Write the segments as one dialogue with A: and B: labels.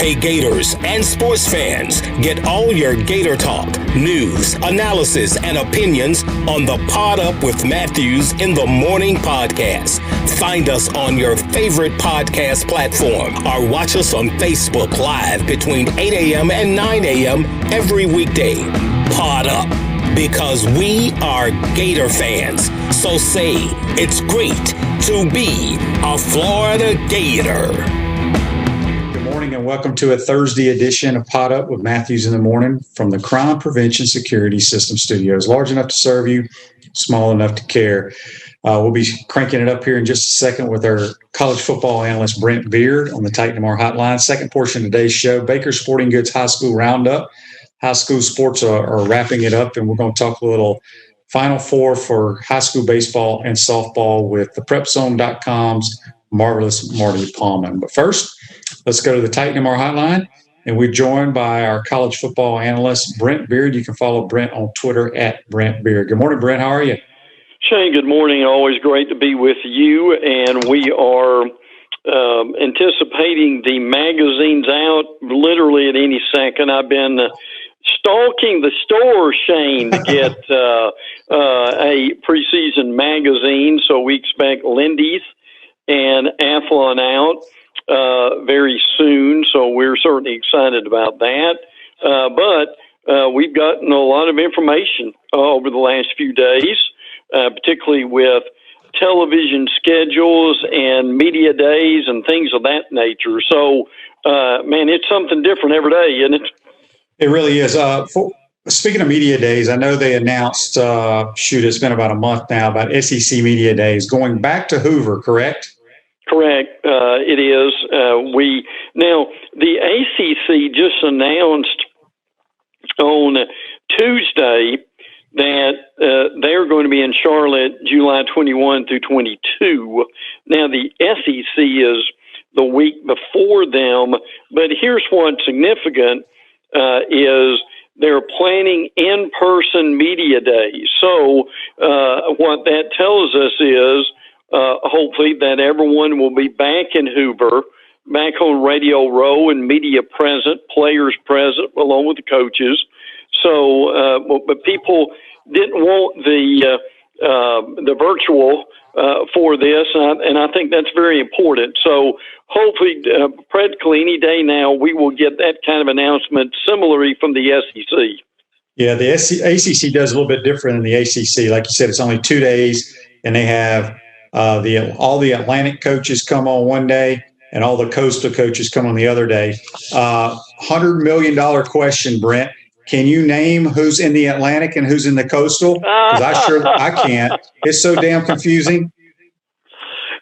A: Hey Gators and sports fans, get all your Gator talk, news, analysis, and opinions on the Pod Up with Matthews in the Morning podcast. Find us on your favorite podcast platform or watch us on Facebook Live between 8 a.m. and 9 a.m. every weekday. Pod Up, because we are Gator fans. So say it's great to be a Florida Gator.
B: And welcome to a Thursday edition of Pod Up with Matthews in the Morning from the Crime Prevention Security System Studios. Large enough to serve you, small enough to care. We'll be cranking it up here in just a second with our college football analyst, Brent Beaird, on the Titan Tomorrow Hotline. Second portion of today's show, Baker Sporting Goods High School Roundup. High school sports are wrapping it up, and we're going to talk a little Final Four for high school baseball and softball with the PrepZone.com's marvelous Marty Pallman. But first, let's go to the Titan Tomorrow Hotline, and we're joined by our college football analyst, Brent Beaird. You can follow Brent on Twitter at Brent Beaird. Good morning, Brent. How are you?
C: Shane, good morning. Always great to be with you, and we are anticipating the magazines out literally at any second. I've been stalking the store, Shane, to get a preseason magazine, so we expect Lindy's and Athlon out very soon, so we're certainly excited about that. But we've gotten a lot of information over the last few days, particularly with television schedules and media days and things of that nature. So, man, it's something different every day, isn't it?
B: It really is. Speaking of media days, I know they announced, it's been about a month now, about SEC media days going back to Hoover, correct?
C: Correct. It is. Now the ACC just announced on Tuesday that they're going to be in Charlotte July 21 through 22. Now the SEC is the week before them, but here's what's significant is they're planning in-person media days. So what that tells us is hopefully that everyone will be back in Hoover, back on Radio Row and media present, players present, along with the coaches. So, but people didn't want the virtual for this, and I think that's very important. So hopefully, practically any day now, we will get that kind of announcement similarly from the SEC.
B: Yeah, the ACC does a little bit different than the ACC. Like you said, it's only 2 days, and they have all the Atlantic coaches come on one day and all the coastal coaches come on the other day. $100 million question, Brent. Can you name who's in the Atlantic and who's in the coastal? Because I can't. It's so damn confusing.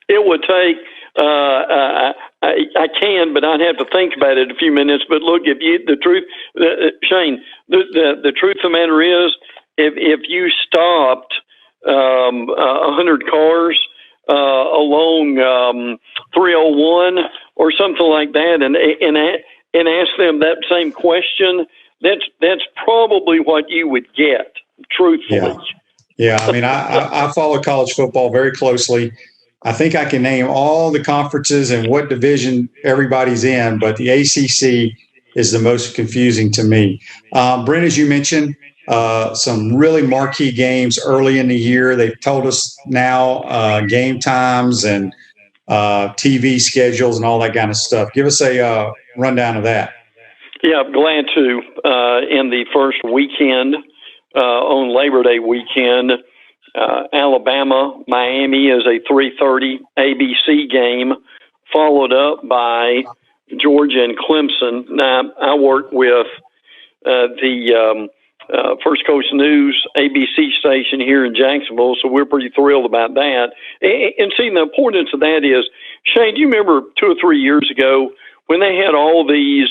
C: It would take I can, but I'd have to think about it a few minutes. But look, if you the truth, Shane, the truth of the matter is, if you stopped 100 cars along 301 or something like that, and ask them that same question, that's probably what you would get, truthfully.
B: Yeah. I mean, I follow college football very closely. I think I can name all the conferences and what division everybody's in, but the ACC is the most confusing to me. Brent, as you mentioned, some really marquee games early in the year. They've told us now game times and TV schedules and all that kind of stuff. Give us a rundown of that.
C: Yeah, glad to. In the first weekend, on Labor Day weekend, Alabama, Miami is a 3:30 ABC game, followed up by Georgia and Clemson. Now, I work with the First Coast News ABC station here in Jacksonville, so we're pretty thrilled about that. And seeing the importance of that is, Shane, do you remember 2 or 3 years ago when they had all these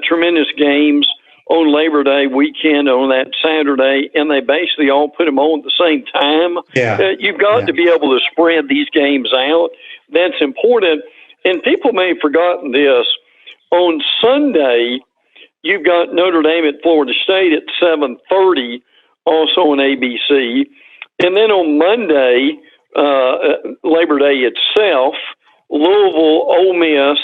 C: tremendous games on Labor Day weekend on that Saturday, and they basically all put them on at the same time?
B: Yeah.
C: You've got to be able to spread these games out. That's important. And people may have forgotten this. On Sunday, you've got Notre Dame at Florida State at 7:30, also on ABC. And then on Monday, Labor Day itself, Louisville, Ole Miss,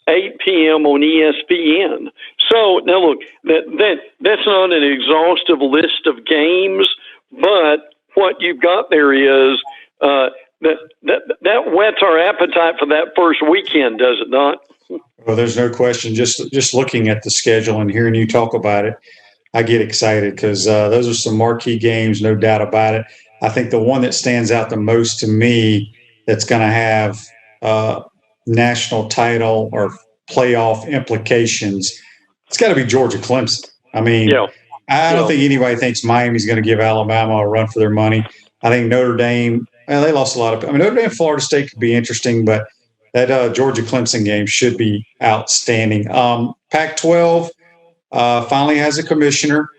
C: 8 p.m. on ESPN. So now look, that's not an exhaustive list of games, but what you've got there is that whets our appetite for that first weekend, does it not?
B: Well, there's no question. Just looking at the schedule and hearing you talk about it, I get excited because those are some marquee games, no doubt about it. I think the one that stands out the most to me that's going to have national title or playoff implications, it's got to be Georgia Clemson. I mean,
C: Yeah.
B: I don't think anybody thinks Miami's going to give Alabama a run for their money. I think Notre Dame, they lost a lot of – I mean, Notre Dame, Florida State could be interesting, but that Georgia Clemson game should be outstanding. Pac-12 finally has a commissioner.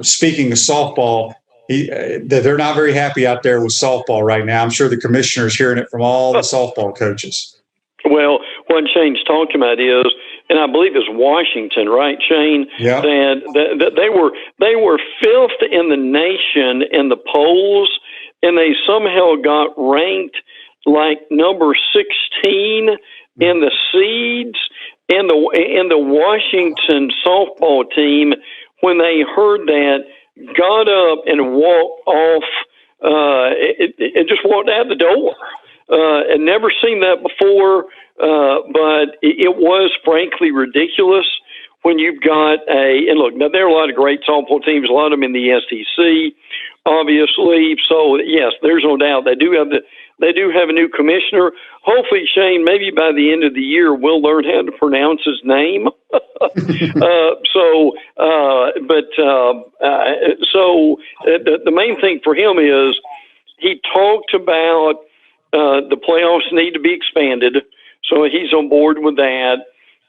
B: Speaking of softball, they're not very happy out there with softball right now. I'm sure the commissioner's hearing it from all the softball coaches.
C: Well, what Shane's talking about is, and I believe it's Washington, right, Shane?
B: Yeah.
C: That they were fifth in the nation in the polls, and they somehow got ranked like number 16 in the seeds. And the Washington softball team, when they heard that, got up and walked off. It just walked out the door. I'd never seen that before, but it was frankly ridiculous when you've got and look, now there are a lot of great softball teams, a lot of them in the SEC, obviously. So yes, there's no doubt they do have a new commissioner. Hopefully, Shane, maybe by the end of the year, we'll learn how to pronounce his name. The main thing for him is he talked about the playoffs need to be expanded, so he's on board with that.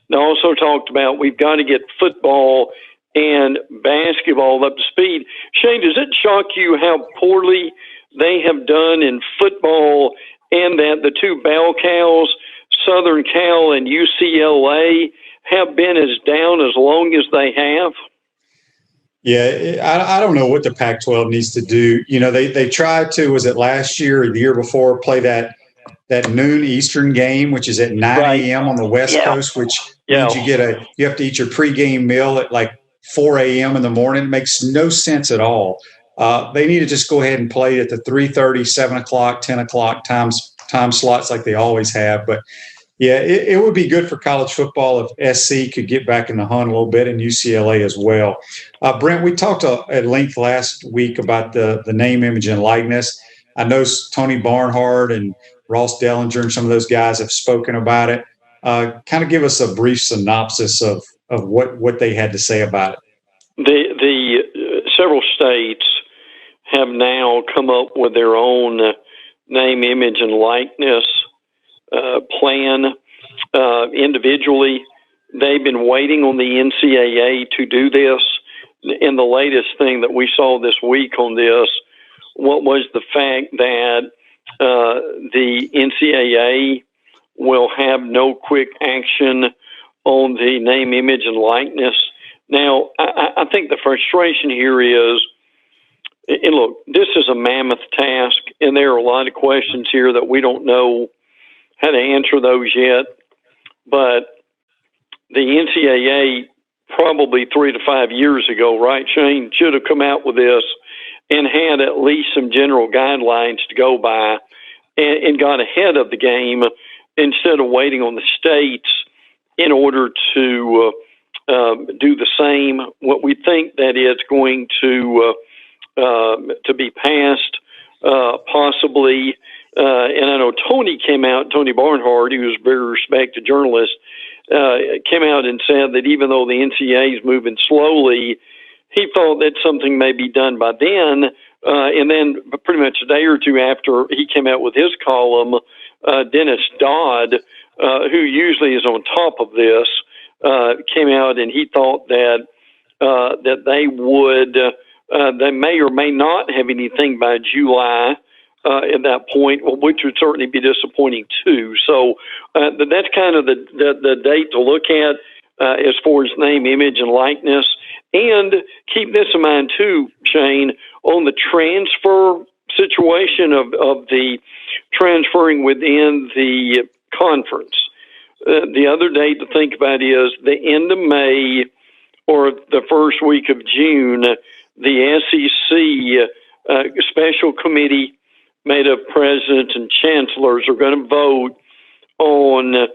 C: And also talked about we've got to get football and basketball up to speed. Shane, does it shock you how poorly they have done in football, and that the two bell cows, Southern Cal and UCLA, have been as down as long as they have?
B: Yeah, I don't know what the Pac-12 needs to do. You know, they tried to, was it last year or the year before, play that noon Eastern game, which is at 9 a.m. on the West Coast, which means you have to eat your pregame meal at like 4 a.m. in the morning. It makes no sense at all. They need to just go ahead and play at the 3:30, 7 o'clock, 10 o'clock time slots like they always have. But yeah, it would be good for college football if SC could get back in the hunt a little bit, and UCLA as well. Brent, we talked at length last week about the name, image, and likeness. I know Tony Barnhart and Ross Dellinger and some of those guys have spoken about it. Kind of give us a brief synopsis of what they had to say about it.
C: The several states have now come up with their own name, image, and likeness plan individually. They've been waiting on the NCAA to do this. And the latest thing that we saw this week on this, what was the fact that the NCAA will have no quick action on the name, image, and likeness. Now, I think the frustration here is, and look, this is a mammoth task, and there are a lot of questions here that we don't know how to answer those yet. But the NCAA probably 3 to 5 years ago, right, Shane, should have come out with this and had at least some general guidelines to go by and got ahead of the game instead of waiting on the states in order to do the same. What we think that it's going to be passed, possibly. And I know Tony Barnhart, who was a very respected journalist, came out and said that even though the NCAA is moving slowly, he thought that something may be done by then. And then pretty much a day or two after he came out with his column, Dennis Dodd, who usually is on top of this, came out and he thought that they may or may not have anything by July at that point, which would certainly be disappointing too. So that's kind of the date to look at as far as name, image, and likeness. And keep this in mind too, Shane, on the transfer situation of the transferring within the conference. the other date to think about is the end of May or the first week of June. The SEC special committee made up presidents and chancellors are going to vote on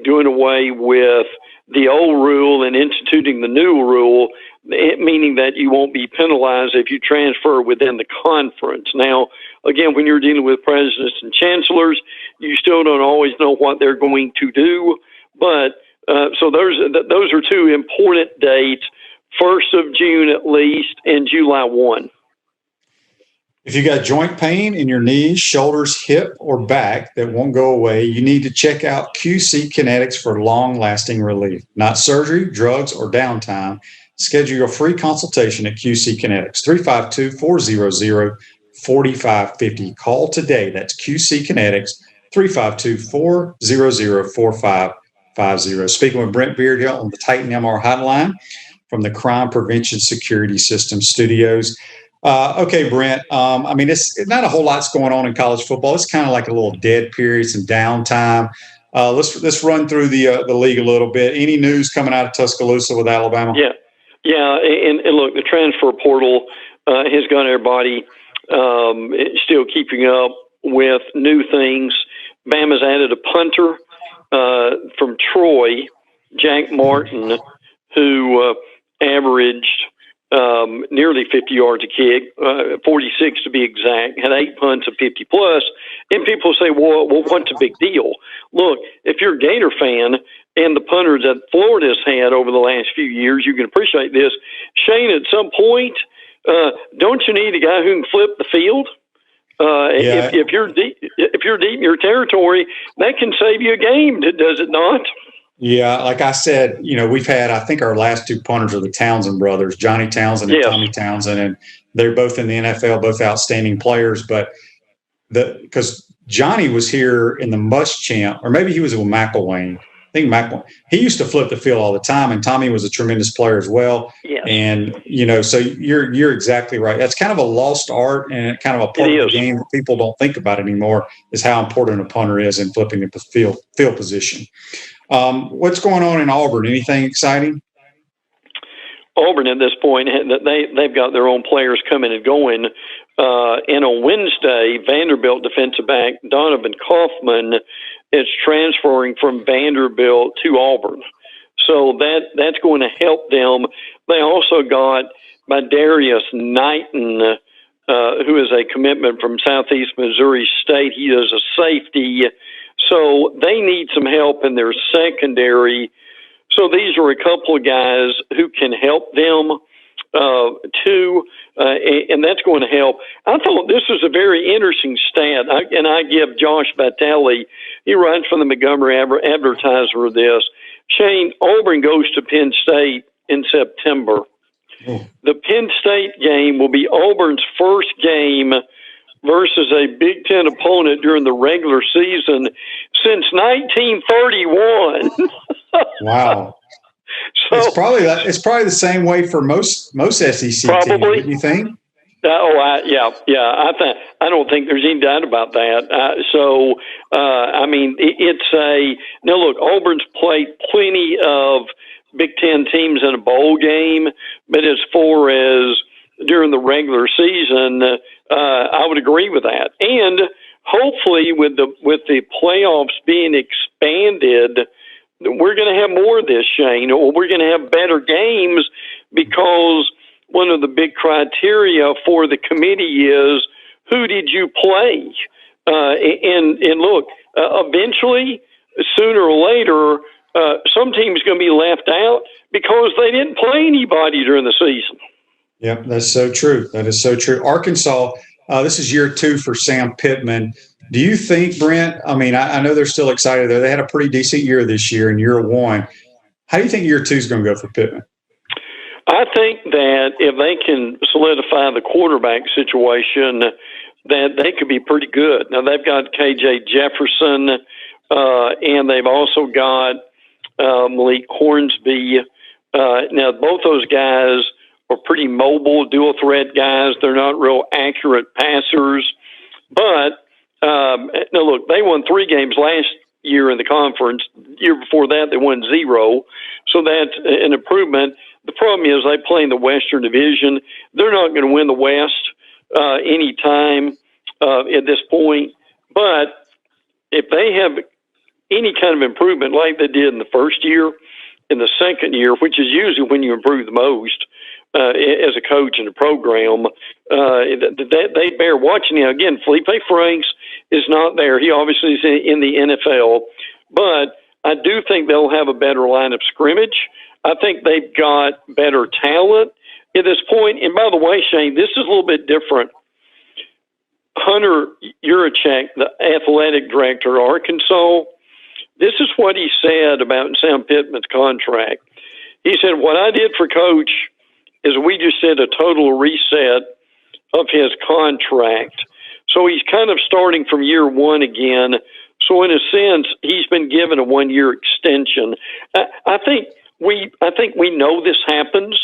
C: doing away with the old rule and instituting the new rule, meaning that you won't be penalized if you transfer within the conference. Now, again, when you're dealing with presidents and chancellors, you still don't always know what they're going to do. But so those are two important dates, 1st of June at least, and July 1.
B: If you got joint pain in your knees, shoulders, hip, or back that won't go away, you need to check out QC Kinetics for long-lasting relief. Not surgery, drugs, or downtime. Schedule your free consultation at QC Kinetics, 352-400-4550. Call today. That's QC Kinetics, 352-400-4550. Speaking with Brent Beaird here on the Titan MR Hotline from the Crime Prevention Security System Studios. Okay, Brent. I mean, it's not a whole lot's going on in college football. It's kind of like a little dead period, some downtime. Let's run through the league a little bit. Any news coming out of Tuscaloosa with Alabama?
C: Yeah, and look, the transfer portal has got everybody still keeping up with new things. Bama's added a punter from Troy, Jack Martin, who averaged nearly 50 yards a kick, 46 to be exact, had 8 punts of 50 plus. And people say, well, what's a big deal? Look, if you're a Gator fan and the punters that Florida's had over the last few years, you can appreciate this. Shane, at some point, don't you need a guy who can flip the field? If you're deep in your territory, that can save you a game, does it not?
B: Yeah, like I said, we've had, I think our last two punters are the Townsend brothers, Johnny Townsend and Tommy Townsend, and they're both in the NFL, both outstanding players. But because Johnny was here in the Muschamp, or maybe he was with McElwain. I think McElwain. He used to flip the field all the time, and Tommy was a tremendous player as well.
C: Yeah.
B: And so you're exactly right. That's kind of a lost art and kind of a part of the game that people don't think about anymore. Is how important a punter is in flipping the field position. What's going on in Auburn? Anything exciting?
C: Auburn at this point, they've got their own players coming and going. And on Wednesday, Vanderbilt defensive back Donovan Kaufman is transferring from Vanderbilt to Auburn. So that's going to help them. They also got Darius Knighton, who is a commitment from Southeast Missouri State. He is a safety. So they need some help in their secondary. So these are a couple of guys who can help them too, and that's going to help. I thought this was a very interesting stat, and I give Josh Batali, he writes for the Montgomery Advertiser, this. Shane, Auburn goes to Penn State in September. Oh. The Penn State game will be Auburn's first game versus a Big Ten opponent during the regular season since 1931.
B: Wow. So it's probably the same way for most SEC teams, don't you think?
C: I don't think there's any doubt about that. Now look, Auburn's played plenty of Big Ten teams in a bowl game, but as far as during the regular season, I would agree with that. And hopefully, with the playoffs being expanded, we're going to have more of this, Shane, or we're going to have better games, because one of the big criteria for the committee is who did you play? And look, eventually, sooner or later, some team's going to be left out because they didn't play anybody during the season.
B: Yep, that's so true. That is so true. Arkansas, this is year 2 for Sam Pittman. Do you think, Brent, I mean, I know they're still excited there. They had a pretty decent year this year in year 1. How do you think year 2 is going to go for Pittman?
C: I think that if they can solidify the quarterback situation, that they could be pretty good. Now, they've got KJ Jefferson, and they've also got Malik Hornsby. Now, both those guys are pretty mobile, dual threat guys. They're not real accurate passers. But, now look, they won 3 games year in the conference. The year before that, they won 0. So that's an improvement. The problem is they play in the Western Division. They're not going to win the West any time at this point. But if they have any kind of improvement like they did in the first year, in the second year, which is usually when you improve the most as a coach in a program, they bear watching. Now, again, Felipe Franks is not there. He obviously is in the NFL. But I do think they'll have a better line of scrimmage. I think they've got better talent at this point. And by the way, Shane, this is a little bit different. Hunter Yurachek, the athletic director of Arkansas, this is what he said about Sam Pittman's contract. He said, what I did for Coach is we just did a total reset of his contract. So he's kind of starting from year one again. So in a sense, he's been given a 1-year extension. I think we know this happens,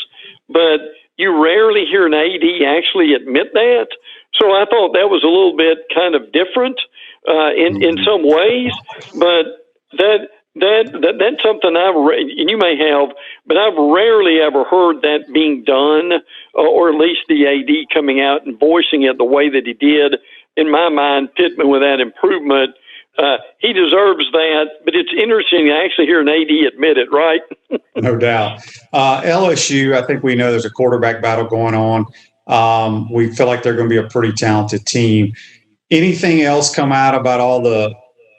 C: but you rarely hear an AD actually admit that. So I thought that was a little bit kind of different in some ways, but that's something and you may have, but I've rarely ever heard that being done, or at least the AD coming out and voicing it the way that he did. In my mind, Pittman with that improvement, he deserves that, but it's interesting to actually hear an AD admit it, right?
B: No doubt. LSU, I think we know there's a quarterback battle going on. We feel like they're going to be a pretty talented team. Anything else come out about all the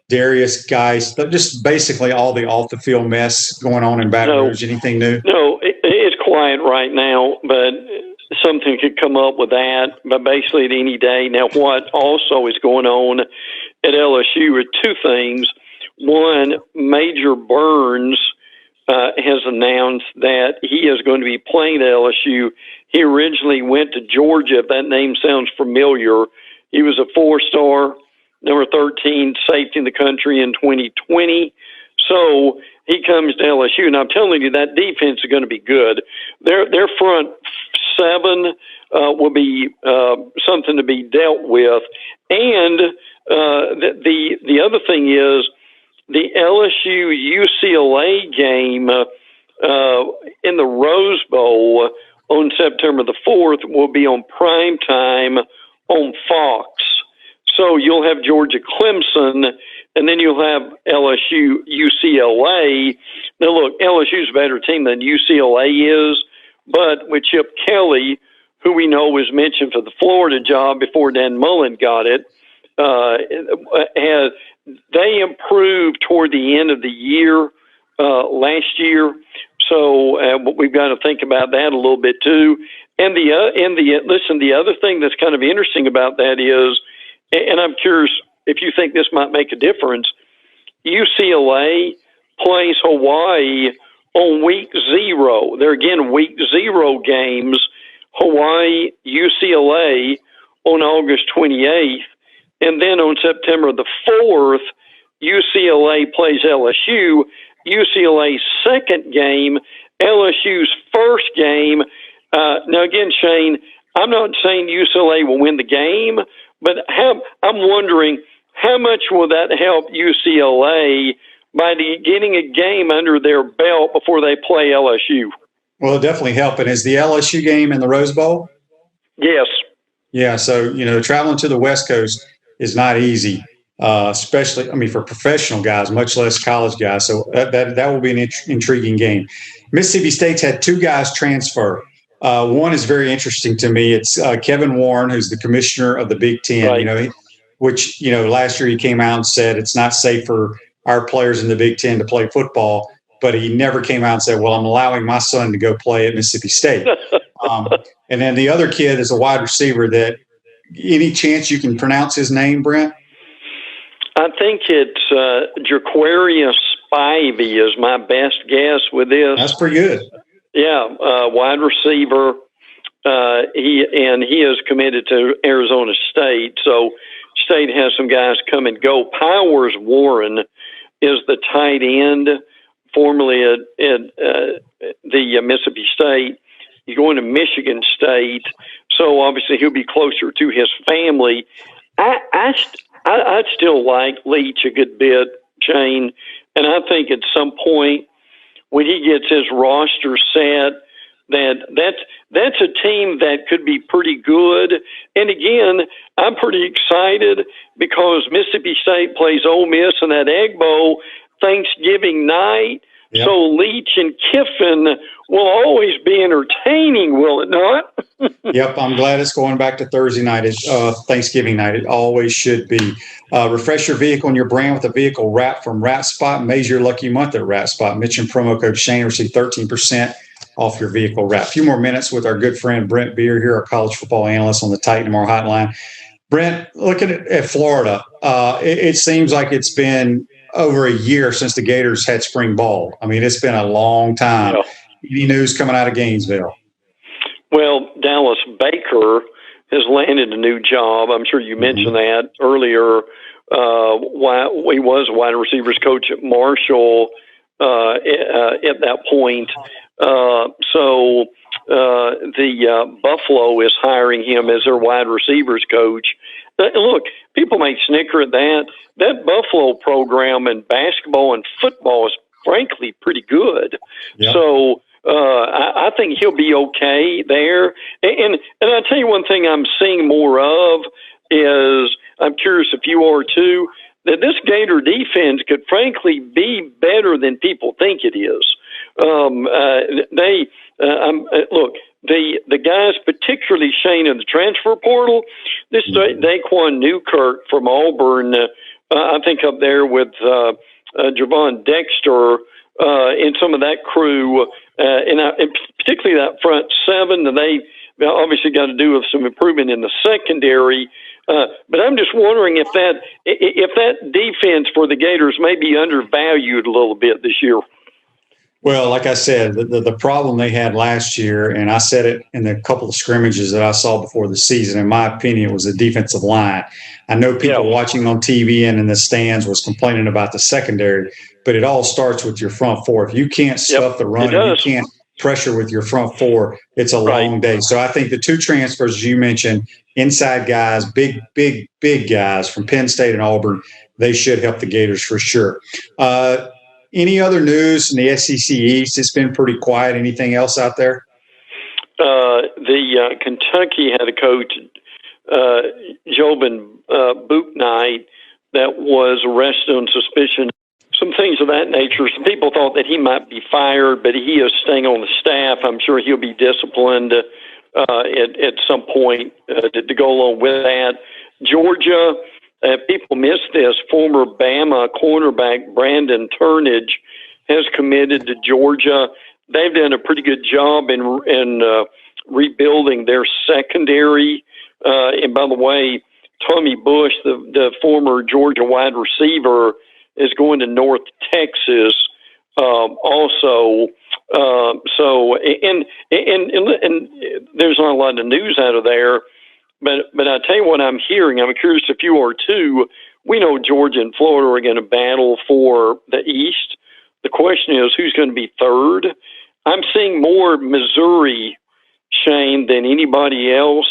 B: Darius guys, just basically all the off-the-field mess going on in Baton Rouge? Anything new?
C: No, it's quiet right now, but something could come up with that, but basically at any day. Now, what also is going on at LSU are two things. One, Major Burns has announced that he is going to be playing at LSU. He originally went to Georgia, if that name sounds familiar. He was a 4-star, number 13 safety in the country in 2020. So he comes to LSU, and I'm telling you, that defense is going to be good. Their front seven will be something to be dealt with. And the other thing is the LSU UCLA game in the Rose Bowl on September the 4th will be on prime time on Fox. So you'll have Georgia Clemson, and then you'll have LSU UCLA. Now, look, LSU's a better team than UCLA is, but with Chip Kelly, who we know was mentioned for the Florida job before Dan Mullen got it, they improved toward the end of the year last year. So we've got to think about that a little bit too. And the other thing that's kind of interesting about that is, and I'm curious if you think this might make a difference, UCLA plays Hawaii on week 0. They're again week 0 games, Hawaii, UCLA on August 28th. And then on September the 4th, UCLA plays LSU. UCLA's second game, LSU's first game. Now, again, Shane, I'm not saying UCLA will win the game, but I'm wondering how much will that help UCLA by getting a game under their belt before they play LSU?
B: Well, it'll definitely help. And is the LSU game in the Rose Bowl?
C: Yes.
B: Yeah, so, traveling to the West Coast is not easy, especially, for professional guys, much less college guys. So that will be an intriguing game. Mississippi State's had 2 guys transfer. One is very interesting to me. It's Kevin Warren, who's the commissioner of the Big Ten,
C: right.
B: Which last year he came out and said it's not safe for our players in the Big Ten to play football, but he never came out and said, well, I'm allowing my son to go play at Mississippi State. And then the other kid is a wide receiver that any chance you can pronounce his name, Brent?
C: I think it's Jaquarius Spivey is my best guess with this.
B: That's pretty good.
C: Yeah, wide receiver. He is committed to Arizona State, so State has some guys come and go. Powers Warren is the tight end, formerly at the Mississippi State. He's going to Michigan State, so obviously he'll be closer to his family. I'd still like Leach a good bit Shane. And I think at some point when he gets his roster set, that's a team that could be pretty good. And again, I'm pretty excited because Mississippi State plays Ole Miss in that Egg Bowl Thanksgiving night. Yep. So Leach and Kiffin will always be entertaining, will it not?
B: Yep, I'm glad it's going back to Thursday night, Thanksgiving night. It always should be. Refresh your vehicle and your brand with a vehicle wrap from Wrap Spot. Measure your lucky month at Wrap Spot. Mention promo code Shane, receive 13% off your vehicle wrap. A few more minutes with our good friend Brent Beaird here, our college football analyst on the Titan Tomorrow hotline. Brent, looking at Florida, it seems like it's been over a year since the Gators had spring ball. I mean, it's been a long time. Yeah. Any news coming out of Gainesville?
C: Well, Dallas Baker has landed a new job. I'm sure you mentioned that earlier. He was a wide receivers coach at Marshall at that point. So the Buffalo is hiring him as their wide receivers coach. Look, people may snicker at that. That Buffalo program in basketball and football is frankly pretty good. Yep. So I think he'll be okay there. And I'll tell you one thing I'm seeing more of is, I'm curious if you are too, that this Gator defense could frankly be better than people think it is. Look, the guys, particularly Shane in the transfer portal, this Daquan Newkirk from Auburn, I think up there with Javon Dexter and some of that crew, and particularly that front seven, and they obviously got to do with some improvement in the secondary. But I'm just wondering if that defense for the Gators may be undervalued a little bit this year.
B: Well, like I said, the problem they had last year, and I said it in the couple of scrimmages that I saw before the season, in my opinion, was the defensive line. I know people watching on TV and in the stands was complaining about the secondary, but it all starts with your front four. If you can't stuff the run, and you can't pressure with your front four, it's a long day. So I think the two transfers, as you mentioned, inside guys, big guys from Penn State and Auburn, they should help the Gators for sure. Any other news in the SEC East? It's been pretty quiet. Anything else out there?
C: The Kentucky had a coach, Jobin Bouknight, that was arrested on suspicion, some things of that nature. Some people thought that he might be fired, but he is staying on the staff. I'm sure he'll be disciplined at some point to go along with that. Georgia, people miss this. Former Bama cornerback Brandon Turnage has committed to Georgia. They've done a pretty good job in rebuilding their secondary. And by the way, Tommy Bush, the former Georgia wide receiver, is going to North Texas also. So there's not a lot of news out of there. But I tell you what I'm hearing. I'm curious if you are too. We know Georgia and Florida are going to battle for the East. The question is, who's going to be third? I'm seeing more Missouri, Shane, than anybody else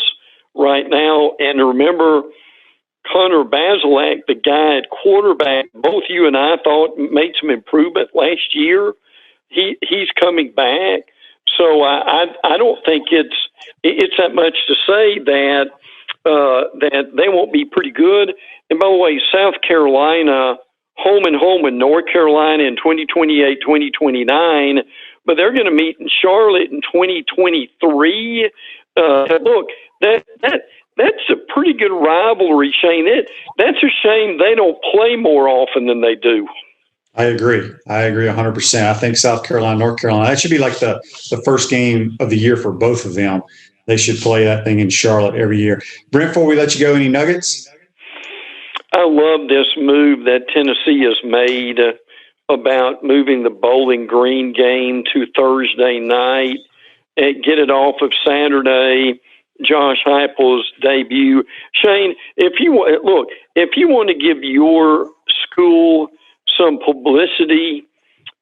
C: right now. And remember, Connor Bazelak, the guy at quarterback, both you and I thought made some improvement last year. He's coming back. So I don't think it's that much to say that they won't be pretty good. And by the way, South Carolina, home and home with North Carolina in 2028, 2029, but they're going to meet in Charlotte in 2023. Look, that's a pretty good rivalry, Shane. That's a shame they don't play more often than they do.
B: I agree 100%. I think South Carolina, North Carolina, that should be like the first game of the year for both of them. They should play that thing in Charlotte every year. Brent, before we let you go, any nuggets?
C: I love this move that Tennessee has made about moving the Bowling Green game to Thursday night and get it off of Saturday. Josh Heupel's debut. Shane, if you want to give your school some publicity,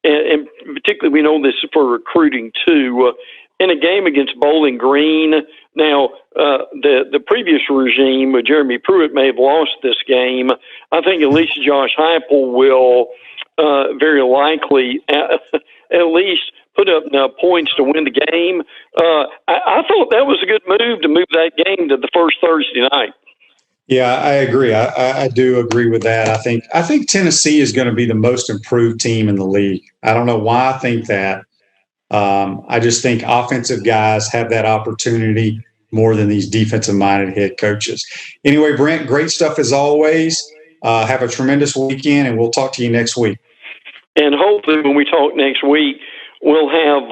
C: and particularly we know this is for recruiting too, in a game against Bowling Green. Now, the previous regime with Jeremy Pruitt may have lost this game. I think at least Josh Heupel will very likely at least put up points to win the game. I thought that was a good move to move that game to the first Thursday night.
B: Yeah, I agree. I do agree with that. I think Tennessee is going to be the most improved team in the league. I don't know why I think that. I just think offensive guys have that opportunity more than these defensive-minded head coaches. Anyway, Brent, great stuff as always. Have a tremendous weekend, and we'll talk to you next week.
C: And hopefully when we talk next week, we'll have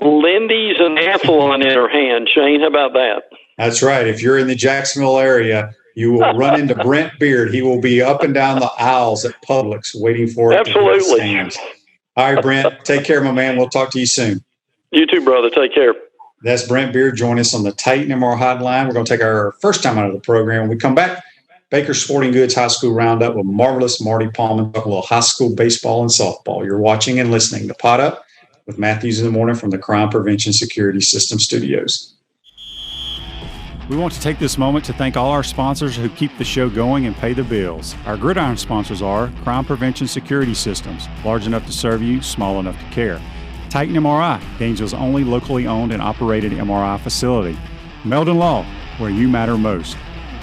C: Lindy's and Athlon in her hand. Shane, how about that?
B: That's right. If you're in the Jacksonville area, you will run into Brent Beaird. He will be up and down the aisles at Publix waiting for it.
C: Absolutely.
B: All right, Brent, take care, my man. We'll talk to you soon.
C: You too, brother. Take care.
B: That's Brent Beaird. Join us on the Titan MR Hotline. We're going to take our first time out of the program. When we come back, Baker Sporting Goods High School Roundup with marvelous Marty Pallman, talk a little high school baseball and softball. You're watching and listening to Pot Up with Matthews in the Morning from the Crime Prevention Security System Studios.
D: We want to take this moment to thank all our sponsors who keep the show going and pay the bills. Our gridiron sponsors are Crime Prevention Security Systems, large enough to serve you, small enough to care. Titan MRI, Gainesville's only locally owned and operated MRI facility. Meldon Law, where you matter most.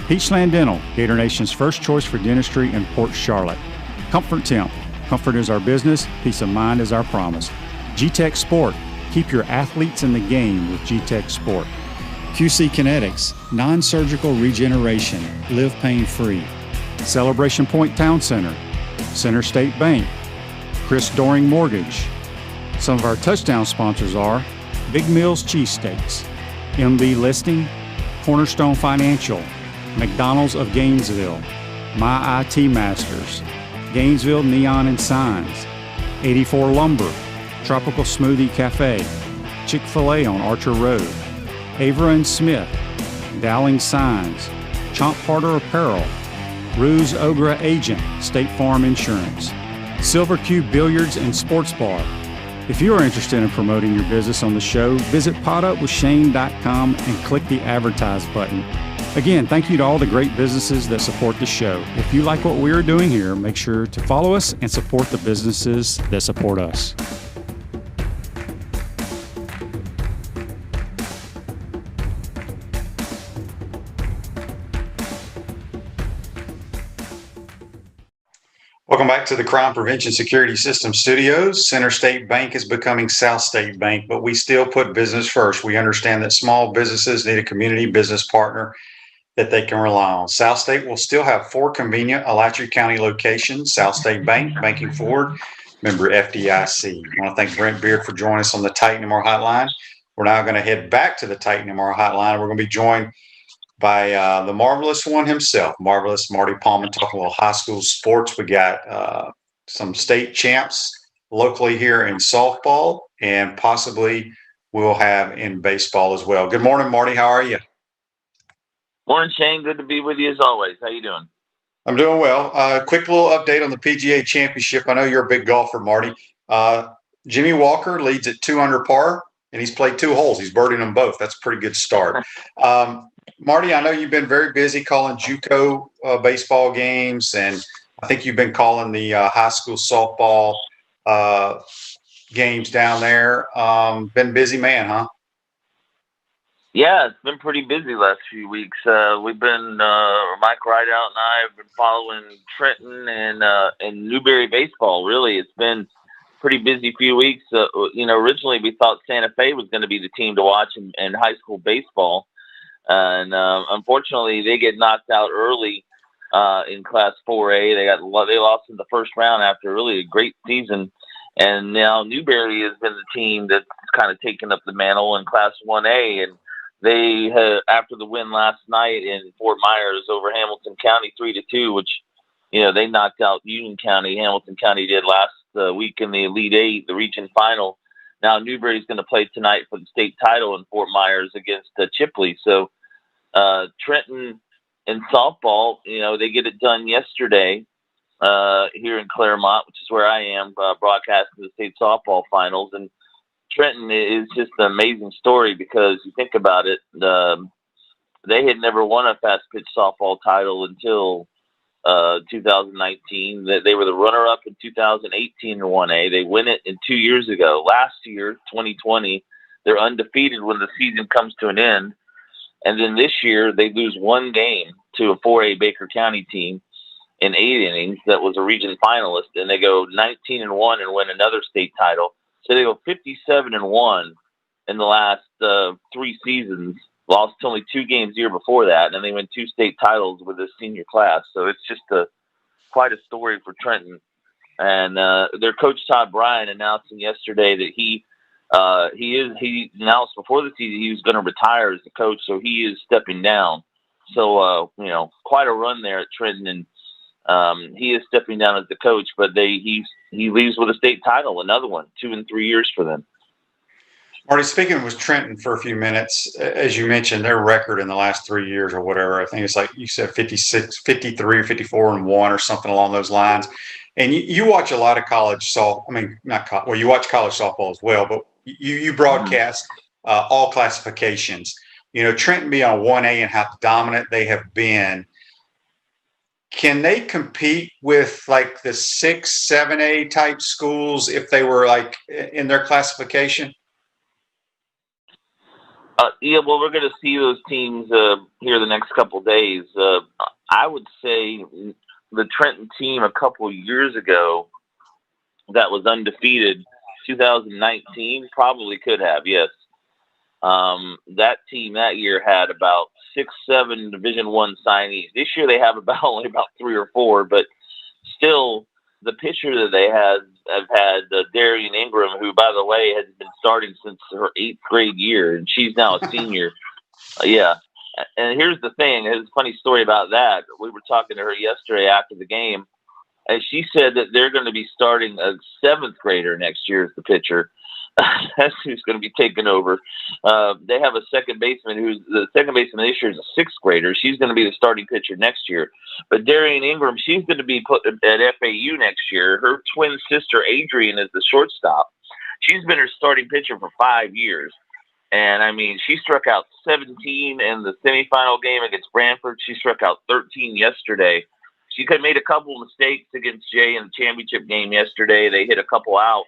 D: Peachland Dental, Gator Nation's first choice for dentistry in Port Charlotte. Comfort Temp, comfort is our business, peace of mind is our promise. G-Tech Sport, keep your athletes in the game with G-Tech Sport. QC Kinetics, non-surgical regeneration, live pain-free. Celebration Point Town Center, Center State Bank, Chris Doring Mortgage. Some of our touchdown sponsors are Big Mills Cheesesteaks, MB Listing, Cornerstone Financial, McDonald's of Gainesville, My IT Masters, Gainesville Neon and Signs, 84 Lumber, Tropical Smoothie Cafe, Chick-fil-A on Archer Road, Avra and Smith, Dowling Signs, Chomp Harder Apparel, Ruse Ogra Agent, State Farm Insurance, Silver Cube Billiards and Sports Bar. If you are interested in promoting your business on the show, visit potupwithshane.com and click the Advertise button. Again, thank you to all the great businesses that support the show. If you like what we are doing here, make sure to follow us and support the businesses that support us.
B: Welcome back to the Crime Prevention Security System Studios. Center State Bank is becoming South State Bank, but we still put business first. We understand that small businesses need a community business partner that they can rely on. South State will still have 4 convenient Alachua County locations. South State Bank, banking forward, member FDIC. I want to thank Brent Beaird for joining us on the Titan MR Hotline. We're now going to head back to the Titan MR Hotline. We're going to be joined by the marvelous one himself, marvelous Marty Pallman, talking a little high school sports. We got some state champs locally here in softball, and possibly we'll have in baseball as well. Good morning, Marty. How are you?
E: Morning, Shane. Good to be with you as always. How you doing?
B: I'm doing well. Quick little update on the PGA Championship. I know you're a big golfer, Marty. Jimmy Walker leads at 2 under par, and he's played 2 holes. He's birding them both. That's a pretty good start. Marty, I know you've been very busy calling JUCO baseball games, and I think you've been calling the high school softball games down there. Been busy man, huh?
E: Yeah, it's been pretty busy last few weeks. We've been Mike Rideout and I have been following Trenton and Newberry baseball. Really, it's been pretty busy few weeks. Originally we thought Santa Fe was going to be the team to watch in high school baseball. And unfortunately, they get knocked out early in Class 4A. They lost in the first round after really a great season, and now Newberry has been the team that's kind of taken up the mantle in Class 1A. And they had, after the win last night in Fort Myers over Hamilton County 3-2, which they knocked out Union County. Hamilton County did last week in the Elite Eight, the region final. Now Newberry's going to play tonight for the state title in Fort Myers against Chipley. So Trenton in softball, they get it done yesterday here in Claremont, which is where I am, broadcasting the state softball finals. And Trenton is just an amazing story because you think about it, they had never won a fast pitch softball title until 2019. They were the runner-up in 2018 in 1A. They win it in 2 years ago. Last year, 2020, they're undefeated when the season comes to an end. And then this year, they lose one game to a 4A Baker County team in 8 innings that was a region finalist, and they go 19-1 and win another state title. So they go 57-1 in the last 3 seasons. Lost only 2 games the year before that, and then they win 2 state titles with this senior class. So it's just quite a story for Trenton. And their coach Todd Bryan announcing yesterday that he announced before the season he was going to retire as the coach, so he is stepping down. So quite a run there at Trenton, and he is stepping down as the coach. But he leaves with a state title, another one, 2 in 3 years for them.
B: Marty, speaking with Trenton for a few minutes, as you mentioned, their record in the last 3 years or whatever, I think it's like you said 56, 53, 54-1 or something along those lines. And you watch a lot of college softball. I mean, you watch college softball as well, but you broadcast all classifications. Trenton being on 1A and how dominant they have been, can they compete with like the 6, 7A type schools if they were like in their classification?
E: Well, we're going to see those teams here the next couple of days. I would say the Trenton team a couple of years ago that was undefeated, 2019, probably could have, yes. That team that year had about 6, 7 Division I signees. This year they have only about 3 or 4, but still the pitcher that they have had Darian Ingram, who, by the way, has been starting since her 8th grade year, and she's now a senior. Yeah. And here's the thing. There's a funny story about that. We were talking to her yesterday after the game, and she said that they're going to be starting a 7th grader next year as the pitcher. That's who's going to be taking over. They have a second baseman the second baseman this year is a 6th grader. She's going to be the starting pitcher next year. But Darian Ingram, she's going to be put at FAU next year. Her twin sister, Adrian, is the shortstop. She's been her starting pitcher for 5 years. And, I mean, she struck out 17 in the semifinal game against Brantford. She struck out 13 yesterday. She made a couple of mistakes against Jay in the championship game yesterday. They hit a couple out.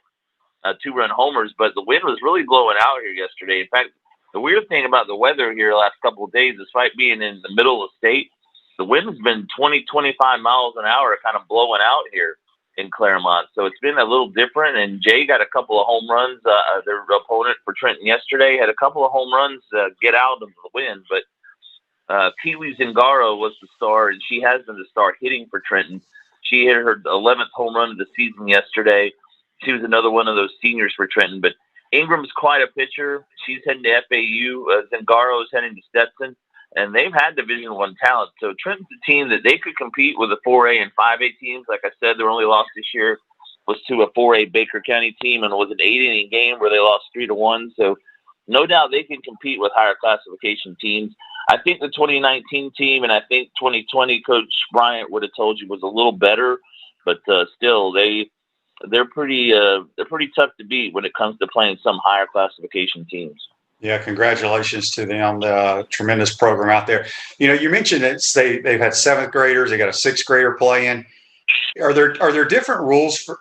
E: 2-run homers, but the wind was really blowing out here yesterday. In fact, the weird thing about the weather here the last couple of days, despite being in the middle of the state, the wind's been 20, 25 miles an hour kind of blowing out here in Claremont. So it's been a little different, and Jay got a couple of home runs. Their opponent for Trenton yesterday had a couple of home runs get out of the wind, but Keely Zingaro was the star, and she has been the star hitting for Trenton. She hit her 11th home run of the season yesterday. She was another one of those seniors for Trenton. But Ingram's quite a pitcher. She's heading to FAU. Zingaro is heading to Stetson. And they've had Division I talent. So Trenton's a team that they could compete with the 4A and 5A teams. Like I said, their only loss this year was to a 4A Baker County team, and it was an 8-inning game where they lost 3-1. So no doubt they can compete with higher classification teams. I think the 2019 team, and I think 2020 Coach Bryant would have told you was a little better, but still they're pretty tough to beat when it comes to playing some higher classification teams.
B: Yeah, congratulations to them. The tremendous program out there. You mentioned they've had 7th graders. They got a 6th grader playing. Are there different rules for,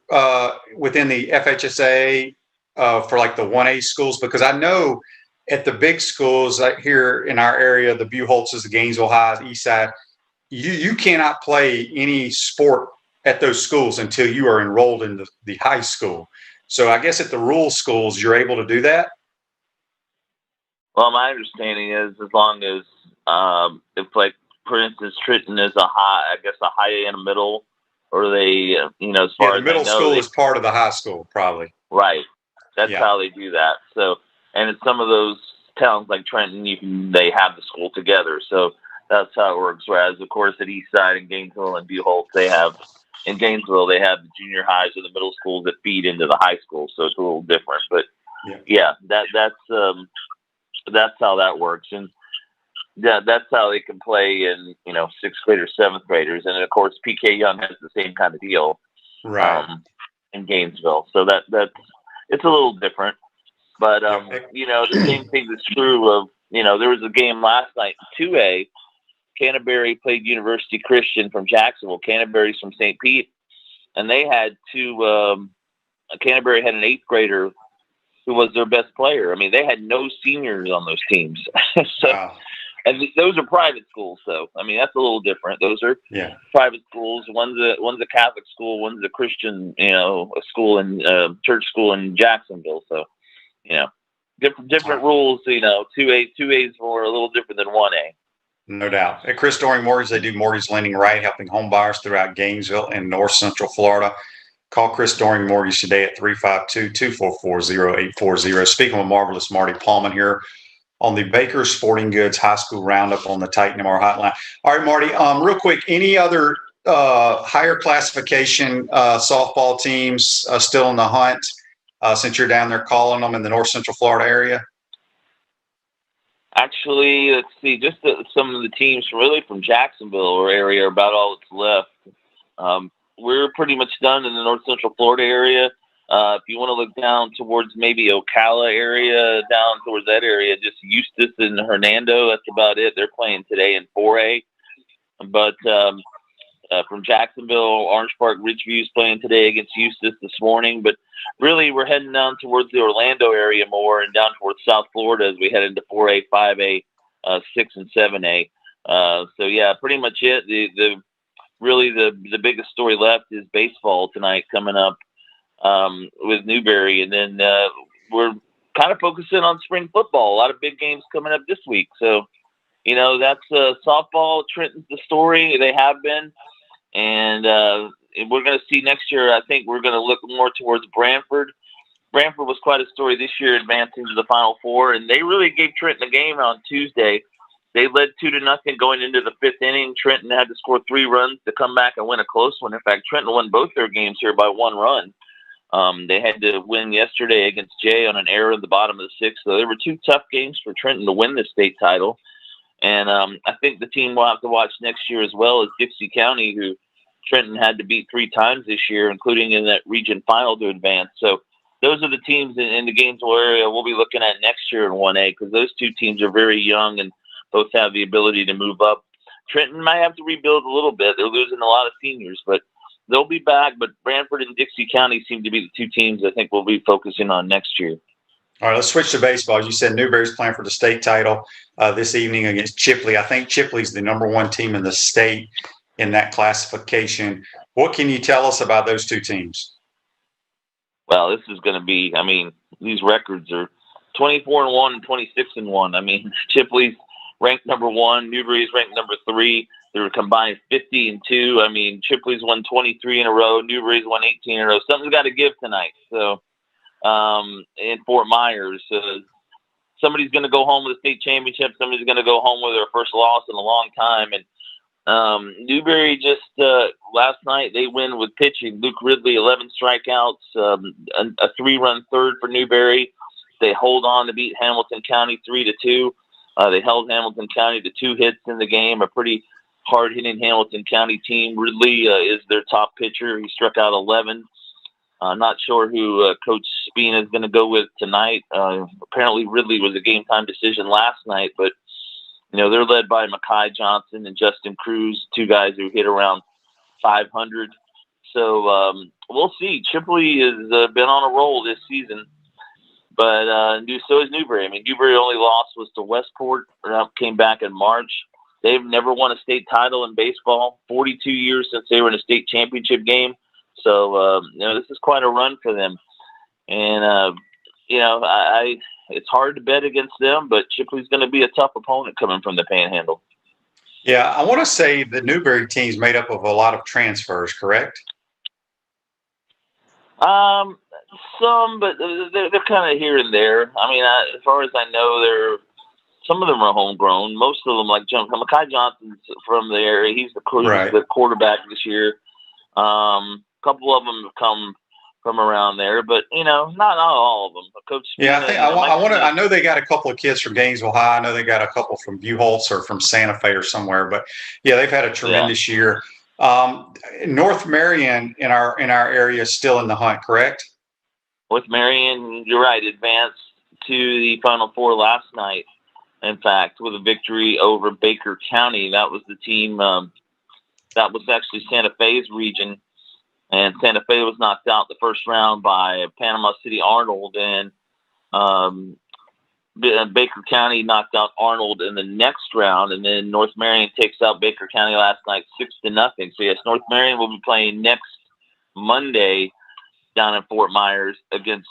B: within the FHSA for like the 1A schools? Because I know at the big schools like here in our area, the Buchholzes, the Gainesville Highs, Eastside, you cannot play any sport at those schools until you are enrolled in the high school. So I guess at the rural schools, you're able to do that?
E: Well, my understanding is as long as if, like, for instance, Trenton is a high and a middle, or they, as far as
B: the middle school is part of the high school, probably.
E: Right. That's how they do that. So, and in some of those towns like Trenton, they have the school together. So that's how it works. Whereas, of course, at Eastside and Gainesville and Buchholz, in Gainesville, they have the junior highs or the middle schools that feed into the high school, so it's a little different. But that's how that works, and that's how they can play in 6th graders, 7th graders, and of course PK Young has the same kind of deal,
B: right,
E: in Gainesville. So that's it's a little different. But, the same thing is true of, there was a game last night in 2A. Canterbury played University Christian from Jacksonville. Canterbury's from St. Pete. And they had Canterbury had an 8th grader who was their best player. I mean, they had no seniors on those teams.
B: Wow.
E: And those are private schools, so I mean that's a little different. Those are private schools. One's a Catholic school, one's a Christian, a school in church school in Jacksonville. So, different rules. 2A is more a little different than 1A.
B: No doubt. At Chris Doring Mortgage, they do mortgage lending right, helping home buyers throughout Gainesville and North Central Florida. Call Chris Doring Mortgage today at 352-244-0840. Speaking with marvelous Marty Pallman here on the Baker Sporting Goods High School Roundup on the Titan MR Hotline. All right, Marty, real quick, any other higher classification softball teams still in the hunt since you're down there calling them in the North Central Florida area?
E: Actually, let's see, just some of the teams really from Jacksonville area are about all that's left. We're pretty much done in the North Central Florida area. If you want to look down towards maybe Ocala area, down towards that area, just Eustis and Hernando, that's about it. They're playing today in 4A. But from Jacksonville, Orange Park Ridgeview is playing today against Eustis this morning. But really, we're heading down towards the Orlando area more and down towards South Florida as we head into 4A, 5A, 6 and 7A. So, yeah, pretty much it. The biggest story left is baseball tonight coming up with Newberry. And then we're kind of focusing on spring football. A lot of big games coming up this week. So, that's softball. Trenton's the story. They have been. And we're going to see next year, I think we're going to look more towards Brantford. Brantford was quite a story this year, advancing to the Final Four. And they really gave Trenton a game on Tuesday. They led 2-0 going into the 5th inning. Trenton had to score 3 runs to come back and win a close one. In fact, Trenton won both their games here by 1 run. They had to win yesterday against Jay on an error at the bottom of the 6th. So there were 2 tough games for Trenton to win the state title. And I think the team we'll have to watch next year as well is Dixie County, who Trenton had to beat 3 times this year, including in that region final to advance. So those are the teams in the Gainesville area we'll be looking at next year in 1A, because those 2 teams are very young and both have the ability to move up. Trenton might have to rebuild a little bit. They're losing a lot of seniors, but they'll be back. But Brantford and Dixie County seem to be the 2 teams I think we'll be focusing on next year.
B: All right, let's switch to baseball. You said Newberry's playing for the state title this evening against Chipley. I think Chipley's the #1 team in the state in that classification. What can you tell us about those 2 teams?
E: Well, this is going to be, these records are 24-1 and 26-1. Chipley's ranked #1. Newberry's ranked #3. They were combined 50-2. Chipley's won 23 in a row. Newberry's won 18 in a row. Something's got to give tonight. So, in Fort Myers, somebody's going to go home with a state championship. Somebody's going to go home with their first loss in a long time. And Newberry just last night they win with pitching. Luke Ridley 11 strikeouts, a 3-run third for Newberry. They hold on to beat Hamilton County 3-2. They held Hamilton County to 2 hits in the game. A pretty hard-hitting Hamilton County team. Ridley is their top pitcher. He struck out 11. Not sure who Coach Spina is going to go with tonight. Apparently Ridley was a game-time decision last night, but they're led by Makai Johnson and Justin Cruz, 2 guys who hit around 500. So we'll see. Chipley has been on a roll this season, but so is Newberry. Newberry only loss was to Westport. Came back in March. They've never won a state title in baseball. 42 years since they were in a state championship game. So this is quite a run for them. And it's hard to bet against them, but Chipley's going to be a tough opponent coming from the Panhandle.
B: Yeah, I want to say the Newberry team's made up of a lot of transfers, correct?
E: Some, but they're kind of here and there. As far as I know, some of them are homegrown. Most of them, like Makai Johnson's from the area. He's the quarterback this year. A couple of them have come from around there, but not all of them. Coach Spina,
B: I know they got a couple of kids from Gainesville High. I know they got a couple from Buchholz or from Santa Fe or somewhere. But yeah, they've had a tremendous year. North Marion in our area is still in the hunt, correct?
E: North Marion, you're right, advanced to the Final Four last night, in fact, with a victory over Baker County. That was the team that was actually Santa Fe's region, and Santa Fe was knocked out the first round by Panama City Arnold, and Baker County knocked out Arnold in the next round, and then North Marion takes out Baker County last night 6-0. So yes, North Marion will be playing next Monday down in Fort Myers against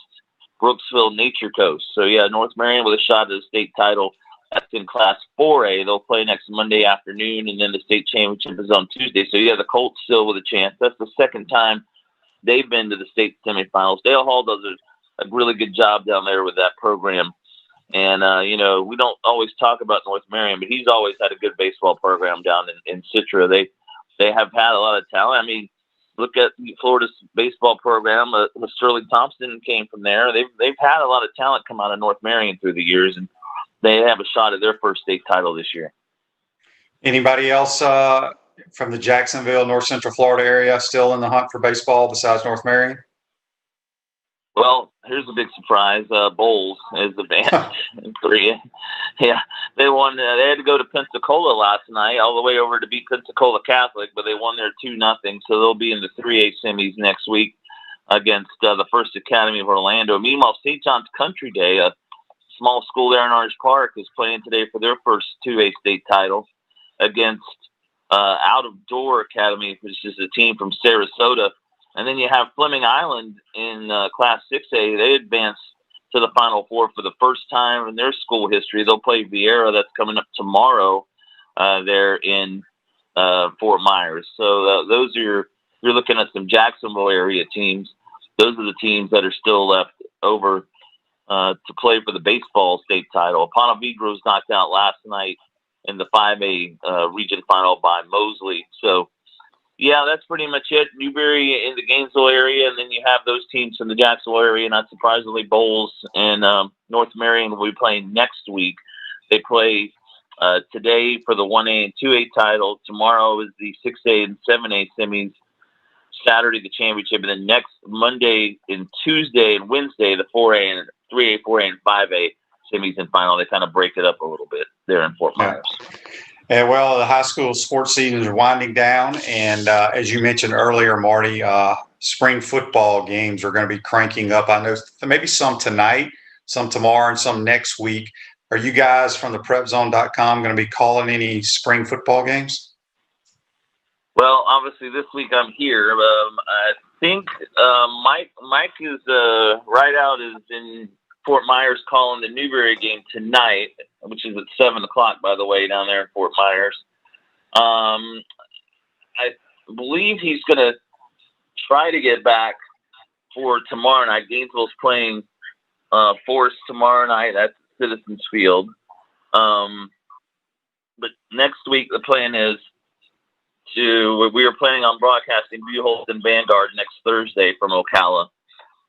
E: Brooksville Nature Coast. So yeah, North Marion with a shot at the state title. That's in Class 4A. They'll play next Monday afternoon, and then the state championship is on Tuesday. So yeah, the Colts still with a chance. That's the second time they've been to the state semifinals. Dale Hall does a really good job down there with that program. And, we don't always talk about North Marion, but he's always had a good baseball program down in Citra. They have had a lot of talent. I mean, look at Florida's baseball program. Sterling Thompson came from there. They've had a lot of talent come out of North Marion through the years, and they have a shot at their first state title this year.
B: Anybody else from the Jacksonville, North Central Florida area still in the hunt for baseball besides North Marion?
E: Well, here's a big surprise. Bowles is the band in Korea. Yeah, they won. They had to go to Pensacola last night, all the way over to beat Pensacola Catholic, but they won there 2-0. So they'll be in the 3A semis next week against the First Academy of Orlando. Meanwhile, St. John's Country Day, a small school there in Orange Park, is playing today for their first 2A state title against Out of Door Academy, which is a team from Sarasota. And then you have Fleming Island in Class 6A. They advanced to the Final Four for the first time in their school history. They'll play Vieira. That's coming up tomorrow there in Fort Myers. So those are you're looking at some Jacksonville area teams. Those are the teams that are still left over to play for the baseball state title. Ponte Vedra was knocked out last night in the 5A region final by Mosley. So, yeah, that's pretty much it. Newberry in the Gainesville area, and then you have those teams from the Jacksonville area. Not surprisingly, Bowles and North Marion will be playing next week. They play today for the 1A and 2A title. Tomorrow is the 6A and 7A semis. Saturday, the championship, and then next Monday and Tuesday and Wednesday, the 4A and 3A, 4A, and 5A semis and final. They kind of break it up a little bit there in Fort Myers.
B: Yeah, well, the high school sports seasons are winding down, and as you mentioned earlier, Marty, spring football games are going to be cranking up. I know maybe some tonight, some tomorrow, and some next week. Are you guys from the prepzone.com going to be calling any spring football games?
E: Well, obviously this week I'm here. I think Mike is Rideout is in Fort Myers calling the Newberry game tonight, which is at 7:00, by the way, down there in Fort Myers. I believe he's going to try to get back for tomorrow night. Gainesville's playing Forest tomorrow night at Citizens Field. But next week the plan is we are planning on broadcasting Buchholz and Vanguard next Thursday from Ocala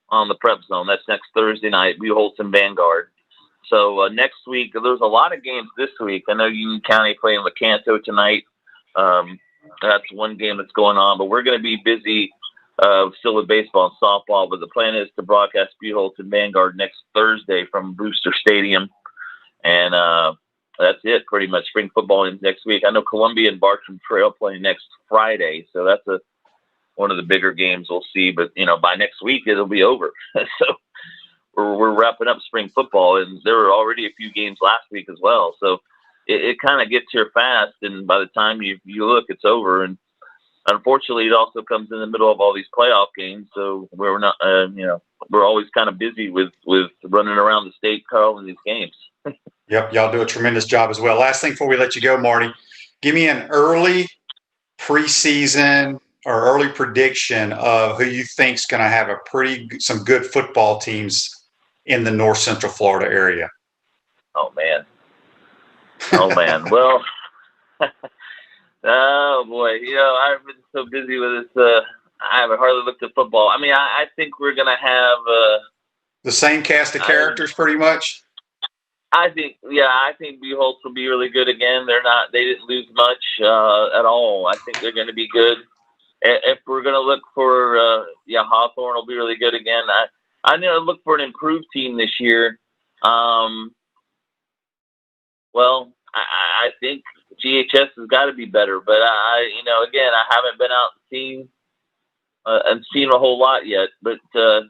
E: on the Prep Zone. That's next Thursday night, Buchholz and Vanguard. So next week, there's a lot of games this week. I know Union County playing Lecanto tonight. That's one game that's going on, but we're going to be busy still with baseball and softball. But the plan is to broadcast Buchholz and Vanguard next Thursday from Brewster Stadium. And that's it, pretty much. Spring football ends next week. I know Columbia and Bartram Trail playing next Friday, so that's one of the bigger games we'll see. But, by next week, it'll be over. So we're wrapping up spring football, and there were already a few games last week as well. So it kind of gets here fast, and by the time you look, it's over. And unfortunately, it also comes in the middle of all these playoff games, so we're not, we're always kind of busy with running around the state calling these games.
B: Yep, y'all do a tremendous job as well. Last thing before we let you go, Marty, give me an early preseason or early prediction of who you think's going to have some good football teams in the North Central Florida area.
E: Oh man. Well, oh boy, I've been so busy with this. I haven't hardly looked at football. I mean, I think we're going to have
B: the same cast of characters, pretty much.
E: I think Buchholz will be really good again. They didn't lose much at all. I think they're going to be good. If we're going to look for, Hawthorne will be really good again. I need to look for an improved team this year. Well, I think GHS has got to be better, but again, I haven't been out and seen a whole lot yet. But GHS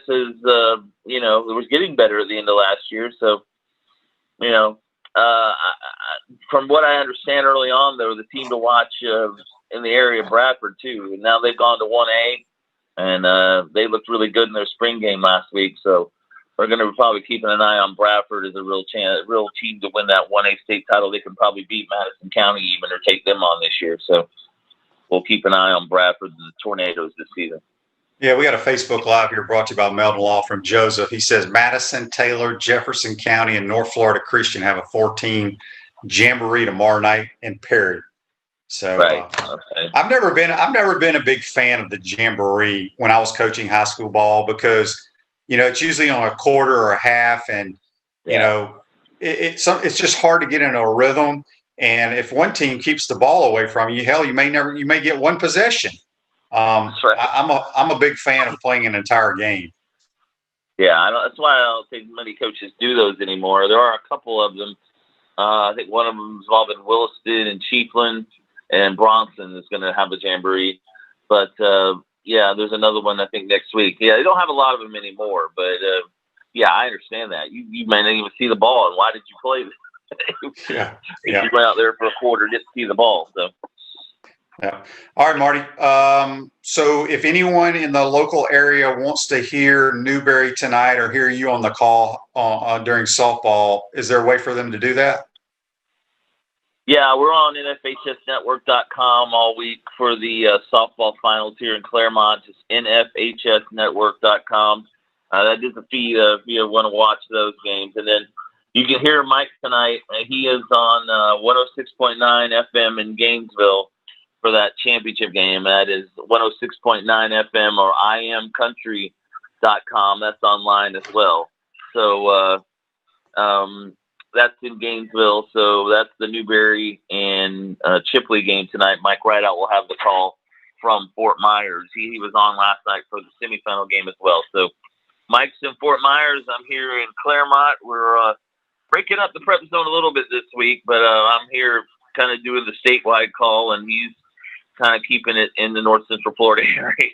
E: is, it was getting better at the end of last year. So, from what I understand early on, they were the team to watch in the area of Bradford too. And now they've gone to 1A, and they looked really good in their spring game last week. So we're going to probably keeping an eye on Bradford as a real team to win that 1A state title. They can probably beat Madison County even or take them on this year. So we'll keep an eye on Bradford and the Tornadoes this season.
B: Yeah, we got a Facebook Live here brought to you by Melvin Law from Joseph. He says Madison, Taylor, Jefferson County, and North Florida Christian have a 14 jamboree tomorrow night in Perry. So
E: right. Okay.
B: I've never been a big fan of the jamboree when I was coaching high school ball because it's usually on a quarter or a half, and it's just hard to get into a rhythm. And if one team keeps the ball away from you, hell, you may get one possession.
E: That's right.
B: I'm a big fan of playing an entire game.
E: Yeah, that's why I don't think many coaches do those anymore. There are a couple of them. I think one of them is involved in Williston and Chiefland, and Bronson is going to have a jamboree. But there's another one I think next week. Yeah, they don't have a lot of them anymore. But I understand that you may not even see the ball. And why did you play this?
B: Yeah.
E: You went out there for a quarter just to see the ball. So.
B: Yeah. All right, Marty. So if anyone in the local area wants to hear Newberry tonight or hear you on the call during softball, is there a way for them to do that?
E: Yeah, we're on NFHSnetwork.com all week for the softball finals here in Claremont. Just NFHSnetwork.com. That is a feed if you want to watch those games. And then you can hear Mike tonight. He is on 106.9 FM in Gainesville for that championship game. That is 106.9 FM or imcountry.com. That's online as well. So that's in Gainesville. So that's the Newberry and Chipley game tonight. Mike Rideout will have the call from Fort Myers. He was on last night for the semifinal game as well. So Mike's in Fort Myers. I'm here in Claremont. We're breaking up the prep zone a little bit this week, but I'm here kind of doing the statewide call, and he's kind of keeping it in the North Central Florida area.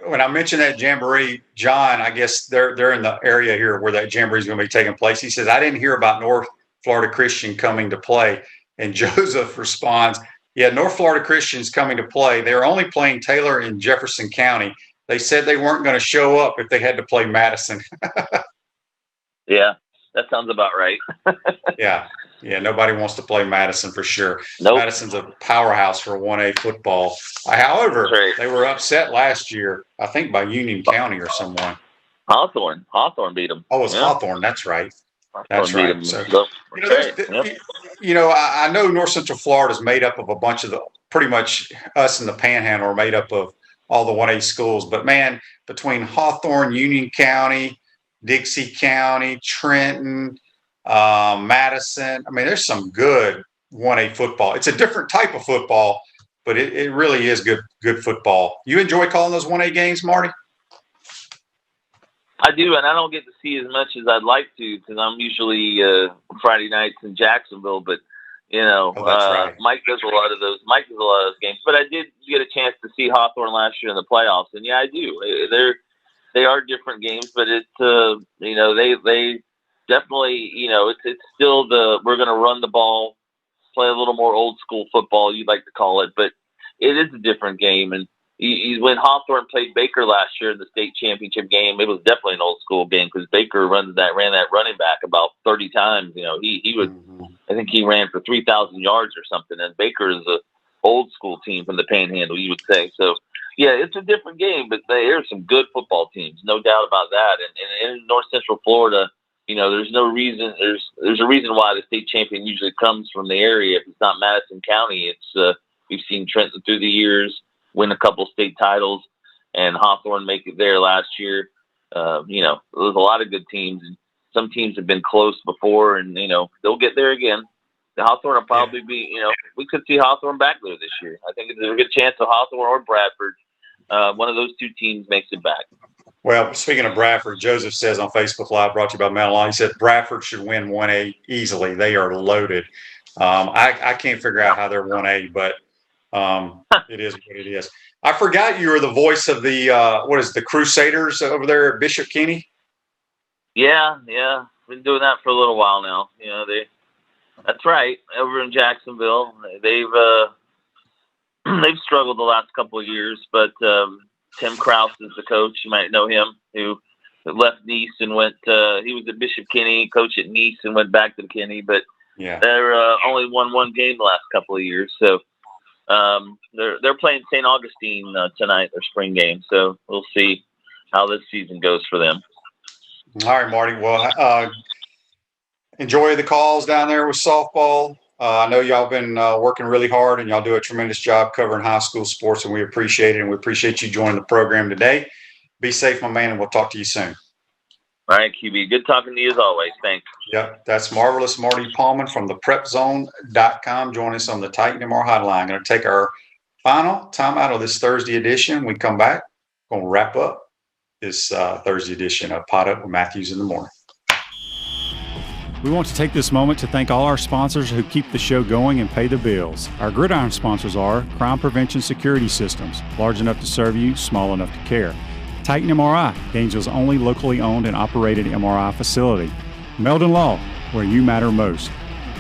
B: When I mentioned that jamboree, John, I guess they're in the area here where that jamboree is going to be taking place. He says, I didn't hear about North Florida Christian coming to play. And Joseph responds, yeah, North Florida Christian's coming to play. They're only playing Taylor in Jefferson County. They said they weren't going to show up if they had to play Madison.
E: Yeah, that sounds about right.
B: Yeah, nobody wants to play Madison for sure.
E: Nope.
B: Madison's a powerhouse for 1A football. However,
E: right.
B: They were upset last year, I think by Union County or someone.
E: Hawthorne beat them.
B: Oh, it's Hawthorne. That's right. That's right. So, I know North Central Florida is made up of a bunch of pretty much us in the Panhandle are made up of all the 1A schools. But, man, between Hawthorne, Union County, Dixie County, Trenton, Madison. I mean, there's some good 1A football. It's a different type of football, but it really is good football. You enjoy calling those 1A games, Marty?
E: I do, and I don't get to see as much as I'd like to because I'm usually Friday nights in Jacksonville. But
B: that's right.
E: Mike does a lot of those. Mike does a lot of those games. But I did get a chance to see Hawthorne last year in the playoffs, and yeah, I do. They are different games, but it's they definitely, it's still we're going to run the ball, play a little more old school football, you'd like to call it, but it is a different game. And when Hawthorne played Baker last year in the state championship game, it was definitely an old school game because Baker ran that running back about 30 times. He was, I think he ran for 3,000 yards or something. And Baker is a old school team from the Panhandle, you would say. So, yeah, it's a different game, but there's some good football teams, no doubt about that. And in North Central Florida, there's no reason. There's a reason why the state champion usually comes from the area. If it's not Madison County, it's we've seen Trenton through the years win a couple state titles, and Hawthorne make it there last year. There's a lot of good teams, and some teams have been close before, and they'll get there again. The Hawthorne will probably be. We could see Hawthorne back there this year. I think there's a good chance of Hawthorne or Bradford. One of those two teams makes it back.
B: Well, speaking of Bradford, Joseph says on Facebook Live, brought to you by Mount Lawn, he said Bradford should win 1A easily. They are loaded. I can't figure out how they're 1A, but it is what it is. I forgot you were the voice of the the Crusaders over there at Bishop Kenny.
E: Yeah. Been doing that for a little while now. That's right. Over in Jacksonville, they've struggled the last couple of years, but Tim Krause is the coach. You might know him, who left Nice and went. He was at Bishop Kenny, coach at Nice, and went back to Kenny. But they're only won one game the last couple of years. So they're playing St. Augustine tonight, their spring game. So we'll see how this season goes for them.
B: All right, Marty. Well, enjoy the calls down there with softball. I know y'all been working really hard, and y'all do a tremendous job covering high school sports, and we appreciate it, and we appreciate you joining the program today. Be safe, my man, and we'll talk to you soon.
E: All right, QB. Good talking to you as always. Thanks.
B: Yep, that's Marvelous Marty Pallman from the prepzone.com. Join us on the Titan MR hotline. Going to take our final time out of this Thursday edition. When we come back, going to wrap up this Thursday edition of Pot Up with Matthews in the Morning.
D: We want to take this moment to thank all our sponsors who keep the show going and pay the bills. Our gridiron sponsors are Crime Prevention Security Systems, large enough to serve you, small enough to care. Titan MRI, Gainesville's only locally owned and operated MRI facility. Meldon Law, where you matter most.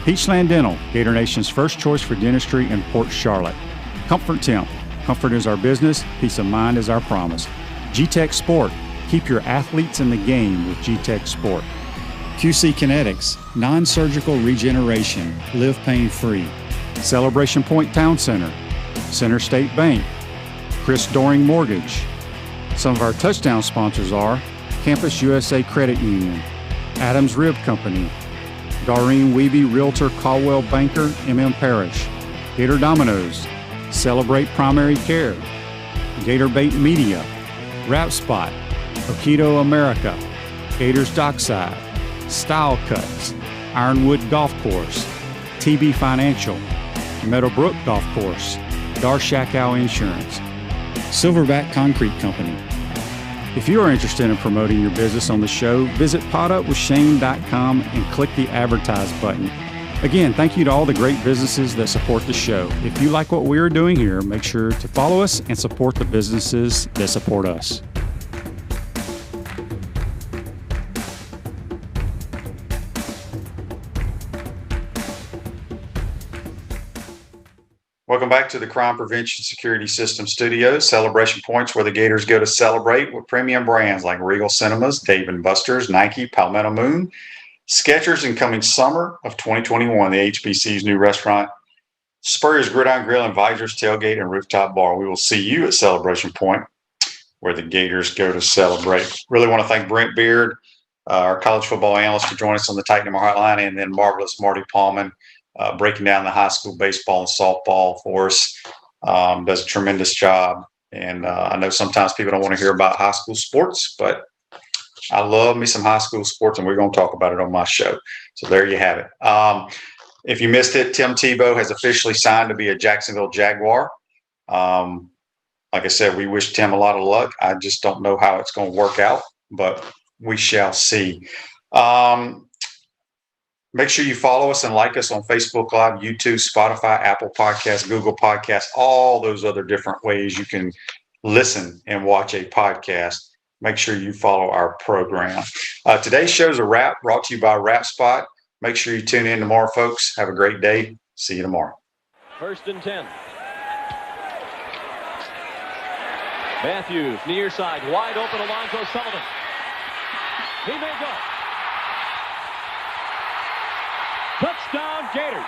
D: Peachland Dental, Gator Nation's first choice for dentistry in Port Charlotte. Comfort Temp, comfort is our business, peace of mind is our promise. G-Tech Sport, keep your athletes in the game with G-Tech Sport. QC Kinetics, non-surgical regeneration, live pain-free. Celebration Point Town Center, Center State Bank, Chris Doring Mortgage. Some of our touchdown sponsors are Campus USA Credit Union, Adams Rib Company, Doreen Weeby Realtor Caldwell Banker, MM Parish, Gator Dominoes, Celebrate Primary Care, Gator Bait Media, Wrap Spot, Okido America, Gators Dockside, Style Cuts, Ironwood Golf Course, TB Financial, Meadowbrook Golf Course, Darshakow Insurance, Silverback Concrete Company. If you are interested in promoting your business on the show, visit potupwithshane.com and click the advertise button. Again, thank you to all the great businesses that support the show. If you like what we are doing here, make sure to follow us and support the businesses that support us.
B: Welcome back to the Crime Prevention Security System Studios, Celebration Points, where the Gators go to celebrate with premium brands like Regal Cinemas, Dave & Buster's, Nike, Palmetto Moon, Skechers, and coming summer of 2021, the HBC's new restaurant, Spurrier's Gridiron Grill and Visors Tailgate and Rooftop Bar. We will see you at Celebration Point, where the Gators go to celebrate. Really want to thank Brent Beaird, our college football analyst, to join us on the Titan MR hotline, and then Marvelous Marty Pallman, breaking down the high school baseball and softball for us. Does a tremendous job. And I know sometimes people don't want to hear about high school sports, but I love me some high school sports, and we're going to talk about it on my show. So there you have it. If you missed it, Tim Tebow has officially signed to be a Jacksonville Jaguar. Like I said, we wish Tim a lot of luck. I just don't know how it's going to work out, but we shall see. Make sure you follow us and like us on Facebook Live, YouTube, Spotify, Apple Podcasts, Google Podcasts, all those other different ways you can listen and watch a podcast. Make sure you follow our program. Today's show's a wrap, brought to you by Wrap Spot. Make sure you tune in tomorrow, folks. Have a great day. See you tomorrow.
F: 1st and 10. Matthews, near side, wide open, Alonzo Sullivan. He may go. Touchdown, Gators.